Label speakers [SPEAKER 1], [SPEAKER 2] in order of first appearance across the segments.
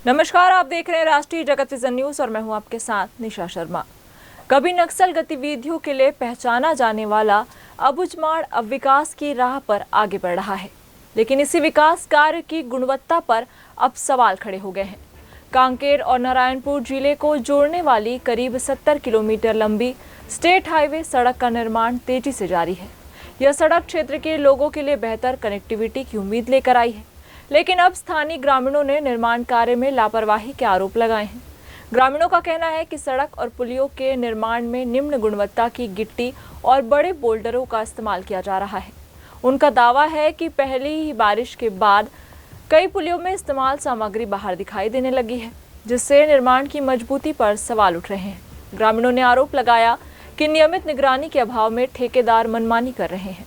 [SPEAKER 1] नमस्कार, आप देख रहे हैं राष्ट्रीय जगत विजन न्यूज और मैं हूं आपके साथ निशा शर्मा। कभी नक्सल गतिविधियों के लिए पहचाना जाने वाला अबुझमाड़ अब विकास की राह पर आगे बढ़ रहा है, लेकिन इसी विकास कार्य की गुणवत्ता पर अब सवाल खड़े हो गए हैं। कांकेर और नारायणपुर जिले को जोड़ने वाली करीब 70 किलोमीटर लंबी स्टेट हाईवे सड़क का निर्माण तेजी से जारी है। यह सड़क क्षेत्र के लोगों के लिए बेहतर कनेक्टिविटी की उम्मीद लेकर आई है, लेकिन अब स्थानीय ग्रामीणों ने निर्माण कार्य में लापरवाही के आरोप लगाए हैं। ग्रामीणों का कहना है कि सड़क और पुलियों के निर्माण में निम्न गुणवत्ता की गिट्टी और बड़े बोल्डरों का इस्तेमाल किया जा रहा है। उनका दावा है कि पहली ही बारिश के बाद कई पुलियों में इस्तेमाल सामग्री बाहर दिखाई देने लगी है, जिससे निर्माण की मजबूती पर सवाल उठ रहे हैं। ग्रामीणों ने आरोप लगाया कि नियमित निगरानी के अभाव में ठेकेदार मनमानी कर रहे हैं।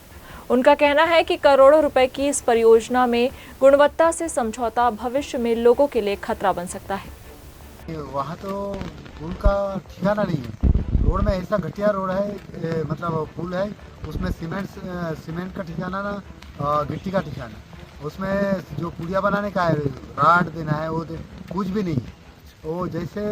[SPEAKER 1] उनका कहना है कि करोड़ों रुपए की इस परियोजना में गुणवत्ता से समझौता भविष्य में लोगों के लिए खतरा बन सकता है।
[SPEAKER 2] वहाँ तो पुल का ठिकाना नहीं है। रोड में ऐसा घटिया रोड है, मतलब पुल है, उसमें सीमेंट का ठिकाना ना गिट्टी का ठिकाना। उसमें जो पुलिया बनाने का है, राड देना है, वो कुछ भी नहीं। वो जैसे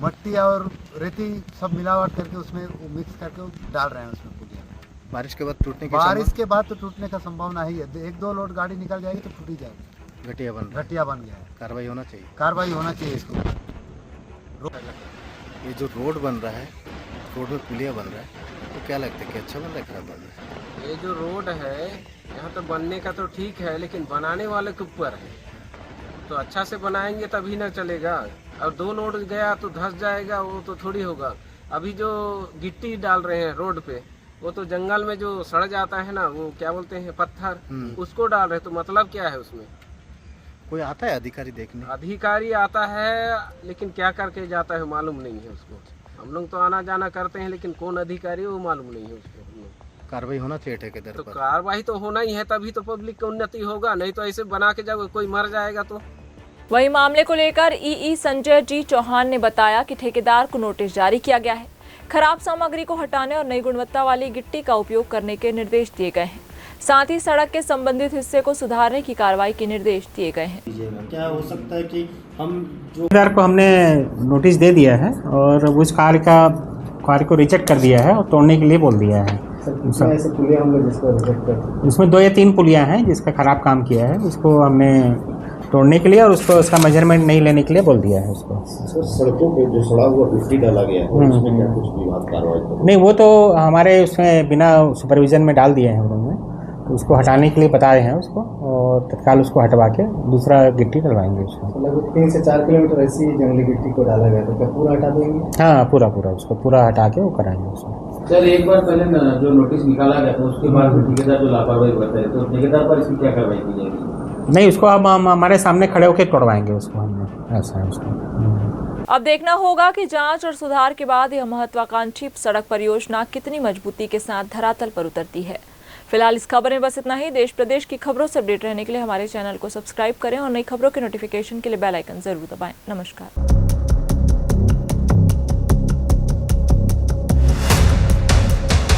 [SPEAKER 2] मट्टी और रेती सब मिलावट करके उसमें मिक्स करके डाल रहे हैं उसमें पुलिया।
[SPEAKER 3] बारिश के बाद टूटने की
[SPEAKER 2] बारिश के बाद तो टूटने का संभावना ही है। 1-2 लोड गाड़ी निकल जाएगी तो टूट ही जाएगी।
[SPEAKER 3] घटिया बन गया है। कार्रवाई होना चाहिए इसको। ये जो रोड बन रहा है, रोड में पुलिया बन रहा है, तो क्या लगता है कि अच्छा बन रहा है, खराब बन रहा है?
[SPEAKER 4] ये जो रोड है यहाँ तो बनने का तो ठीक है, लेकिन बनाने वाले के ऊपर है। तो अच्छा से बनाएंगे तभी ना चलेगा। अब 2 लोड गया तो धंस जाएगा, वो तो थोड़ी होगा। अभी जो गिट्टी डाल रहे हैं रोड पे, वो तो जंगल में जो सड़ जाता है ना, वो क्या बोलते हैं, पत्थर, उसको डाल रहे। तो मतलब क्या है उसमें?
[SPEAKER 3] कोई आता है अधिकारी देखने?
[SPEAKER 4] अधिकारी आता है, लेकिन क्या करके जाता है मालूम नहीं है उसको। हम लोग तो आना जाना करते हैं, लेकिन कौन अधिकारी वो मालूम नहीं है उसको।
[SPEAKER 3] कार्रवाई होना चाहिए ठेकेदार
[SPEAKER 4] तो
[SPEAKER 3] पर।
[SPEAKER 4] कार्रवाई तो होना ही है, तभी तो पब्लिक की उन्नति होगा। नहीं तो ऐसे बना के जब कोई मर जाएगा तो।
[SPEAKER 1] वहीं मामले को लेकर ईई संजय जी चौहान ने बताया कि ठेकेदार को नोटिस जारी किया गया है। खराब सामग्री को हटाने और नई गुणवत्ता वाली गिट्टी का उपयोग करने के निर्देश दिए गए हैं। साथ ही सड़क के संबंधित हिस्से को सुधारने की कार्रवाई के निर्देश दिए गए हैं।
[SPEAKER 5] क्या हो सकता है कि हम जो ठेकेदार को हमने नोटिस दे दिया है और उस कार्य को रिजेक्ट कर दिया है और तोड़ने के लिए बोल दिया है।
[SPEAKER 6] ऐसे पुलिया हम लोग जिसको रिजेक्ट करते,
[SPEAKER 5] उसमें 2 या 3 पुलिया हैं जिसका खराब काम किया है, उसको हमने तोड़ने के लिए और उसका मेजरमेंट नहीं लेने के लिए बोल दिया है उसको।
[SPEAKER 6] सड़कों पे जो सड़ा हुआ गिट्टी डाला गया है उसमें क्या कुछ विभाग कार्रवाई करें?
[SPEAKER 5] नहीं, वो तो हमारे उसमें बिना सुपरविजन में डाल दिए हैं उन्होंने, तो उसको हटाने के लिए बताए हैं उसको, और तत्काल उसको हटवा के दूसरा गिट्टी डलवाएंगे उसको।
[SPEAKER 6] लगभग 3 से 4 किलोमीटर ऐसी जंगली गिट्टी को डाला गया, तो क्या पूरा हटा देंगे?
[SPEAKER 5] हाँ, पूरा उसको पूरा हटा के वो कराएंगे उसको।
[SPEAKER 7] सर, एक बार पहले जो नोटिस निकाला गया था उसके बाद ठेकेदार जो लापरवाही करता है, तो ठेकेदार पर इसकी क्या कार्रवाई की जाएगी?
[SPEAKER 5] नहीं, उसको हम हमारे सामने खड़े होकर तोड़वाएंगे उसको, हमने ऐसा है उसको।
[SPEAKER 1] अब देखना होगा कि जांच और सुधार के बाद यह महत्वाकांक्षी सड़क परियोजना कितनी मजबूती के साथ धरातल पर उतरती है। फिलहाल इस खबर में बस इतना ही। देश प्रदेश की खबरों से अपडेट रहने के लिए हमारे चैनल को सब्सक्राइब करें और नई खबरों के नोटिफिकेशन के लिए बेल आइकन जरूर दबाएं। नमस्कार।